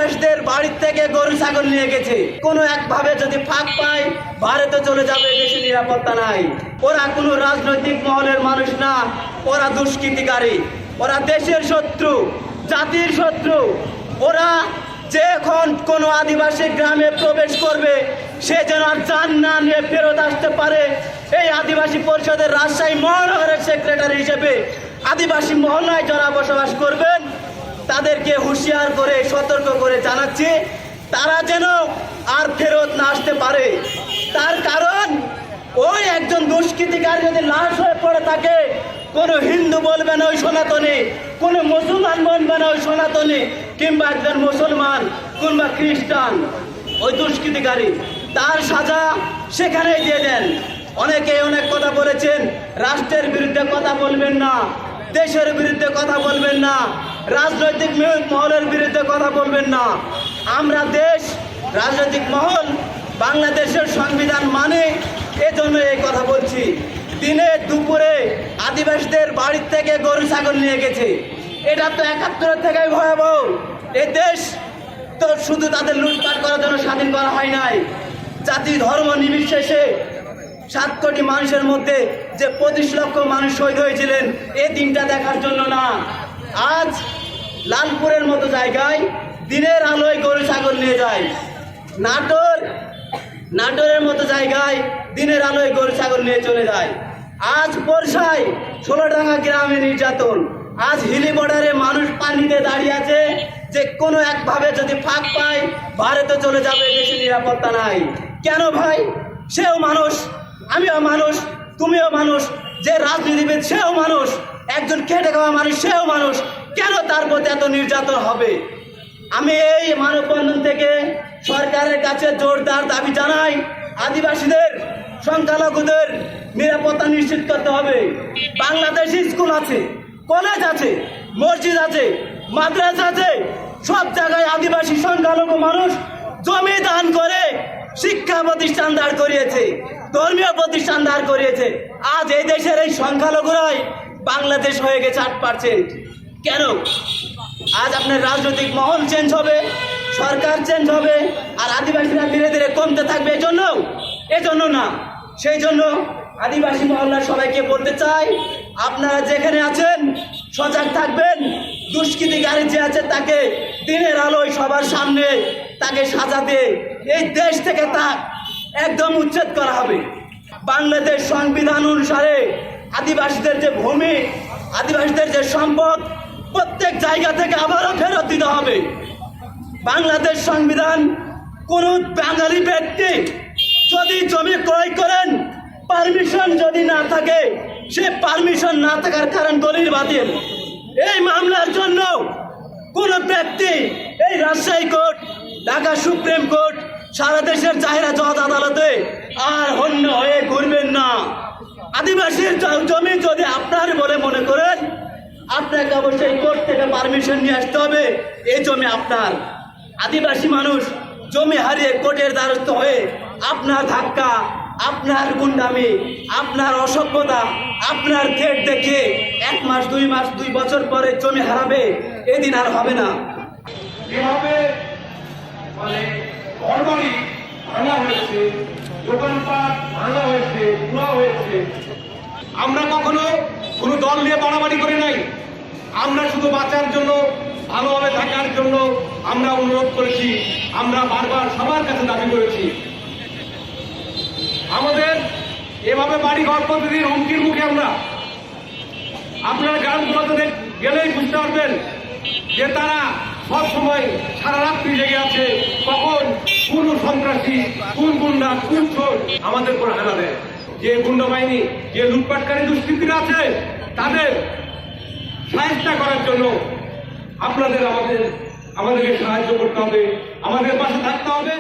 আদিবাসীদের বাড়ির থেকে গরু ছাগল নিয়ে গেছে। কোনো একভাবে যদি ফাঁক পায় ভারতে চলে যাবে, দেশে নিরাপত্তা নাই। ওরা কোনো রাজনৈতিক মহলের মানুষ না, ওরা দুষ্কৃতিকারী, ওরা দেশের শত্রু, জাতির শত্রু। ওরা যে এখন কোনো আদিবাসী গ্রামে প্রবেশ করবে সে যেন আর জান না নিয়ে ফেরত আসতে পারে। এই আদিবাসী পরিষদের রাজশাহী মহানগরের সেক্রেটারি হিসেবে আদিবাসী মহল্লায় যারা বসবাস করবেন তাদেরকে হুঁশিয়ার করে সতর্ক করে জানাচ্ছি তারা যেন আর ফেরত না আসতে পারে। তার কারণ ওই একজন দুষ্কৃতিকারী যদি লাশ হয়ে পড়ে থাকে, কোনো হিন্দু বলবে না ওই সনাতনী, কোনো মুসলমান বলবে না ওই সনাতনী, কিংবা একজন মুসলমান কিংবা খ্রিস্টান, ওই দুষ্কৃতিকারী তার সাজা সেখানেই দিয়ে দেন। অনেকে অনেক কথা বলেছেন, রাষ্ট্রের বিরুদ্ধে কথা বলবেন না, দেশের বিরুদ্ধে কথা বলবেন না, রাজনৈতিক মহলের বিরুদ্ধে কথা বলবেন না। আমরা দেশ, রাজনৈতিক মহল বাংলাদেশের সংবিধান মানে, এজন্য এই কথা বলছি। দিনে দুপুরে আদিবাসীদের বাড়ির থেকে গরু ছাগল নিয়ে গেছে। এটা তো ৭১ থেকেই ভয়াবহ। এই দেশ তো শুধু তাদের লুটপাট করার জন্য স্বাধীন করা হয় নাই। জাতি ধর্ম নির্বিশেষে ৭ কোটি মানুষের মধ্যে যে ২৫ লক্ষ মানুষ শহীদ হয়েছিলেন এই দিনটা দেখার জন্য না। আজ লালপুরের মতো জায়গায় দিনের আলোয় গরু ছাগল নিয়ে যায়। নাটোরের মতো জায়গায় দিনের আলোয় গরু ছাগল নিয়ে চলে যায়। আজ বর্ষায় ১৬ডাঙ্গা গ্রামে নির্যাতন। আজ হিলি বর্ডারে মানুষ পানিতে দাঁড়িয়ে আছে যে কোনো একভাবে যদি ফাঁক পায় ভারতে চলে যাবে, দেশে নিরাপত্তা নাই। কেন ভাই? সেও মানুষ, আমিও মানুষ, তুমিও মানুষ, যে রাজনীতিবিদ সেও মানুষ, একজন খেটে খাওয়া মানুষ সেও মানুষ। কেন তার প্রতি এত নির্যাতন হবে? আমি এই মানববন্ধন থেকে সরকারের কাছে জোরদার দাবি জানাই, আদিবাসীদের, সংখ্যালঘুদের নিরাপত্তা নিশ্চিত করতে হবে। বাংলাদেশে স্কুল আছে, কলেজ আছে, মসজিদ আছে, মাদ্রাসা আছে, সব জায়গায় আদিবাসী সংখ্যালঘু মানুষ জমি দান করে শিক্ষা প্রতিষ্ঠান দাঁড় করিয়েছে, ধর্মীয় প্রতিষ্ঠান দাঁড় করিয়েছে। আজ এই দেশের এই সংখ্যালঘুরাই বাংলাদেশ হয়ে গেছে ৮%। কেন? আজ আপনার রাজনৈতিক মহল চেঞ্জ হবে, সরকার চেঞ্জ হবে, আর আদিবাসীরা ধীরে ধীরে কমতে থাকবে। এজন্য না, সেই জন্য আদিবাসী মহল্লার সবাইকে বলতে চাই, আপনারা যেখানে আছেন সজাগ থাকবেন। দুষ্কৃতিকারী যে আছে তাকে দিনের আলোয় সবার সামনে তাকে সাজা দিয়ে এই দেশ থেকে তা একদম উচ্ছেদ করা হবে। বাংলাদেশ সংবিধান অনুসারে আদিবাসীদের যে ভূমি, আদিবাসীদের যে সম্পদ প্রত্যেক জায়গা থেকে আবারও ফেরত দিতে হবে। বাংলাদেশ সংবিধান কোন বাঙালি ব্যক্তি যদি জমি ক্রয় করেন, পারমিশন যদি না থাকে, সে পারমিশন না থাকার কারণ দলিল বাতিল। এই মামলার জন্য কোন ব্যক্তি এই Rajshahi court, Dhaka supreme court, সারা দেশের জাহিরা জজ আদালতে আর হন্য হয়ে ঘুরবেন না। আদিবাসীর জমি যদি আপনার বলে মনে করেন, আপনাকে অবশ্যই কোর্ট থেকে পারমিশন নিয়ে আসতে হবে। এই জমি আপনার। আদিবাসী মানুষ জমি হারিয়ে কোর্টের দ্বারস্থ হয়ে আপনার ধাক্কা, আপনার গুন্ডামি, আপনার অসভ্যতা, আপনার থ্রেট দেখে 1 মাস 2 মাস 2 বছর পরে জমি হারাবে, এদিন আর হবে না। যেভাবে মানে ঘরবাড়ি ভাঙা হয়েছে, দোকানপাট ভাঙা হয়েছে, পুরা হয়েছে, আমরা কখনো কোনো দল নিয়ে বাড়াবাড়ি করি নাই। আমরা শুধু বাঁচার জন্য, ভালোভাবে থাকার জন্য আমরা অনুরোধ করেছি। আমরা বারবার সবার কাছে দাবি করেছি। আমাদের এভাবে বাড়ি ঘর প্রতিদিন হুমকির মুখে আমরা, আপনারা গ্রামগুলোতে গেলেই বুঝতে পারবেন যে তারা সব সময় সারা রাত্রি জেগে আছে, কখন কোন সন্ত্রাসী, কোন গুন্ডা, কোন চোর আমাদের উপর হানা দেয়। যে গুন্ডা বাহিনী, যে লুটপাটকারী দুষ্কৃতীরা আছে তাদের সাহায্য করার জন্য আপনাদের আমাদেরকে সাহায্য করতে হবে, আমাদের পাশে থাকতে হবে।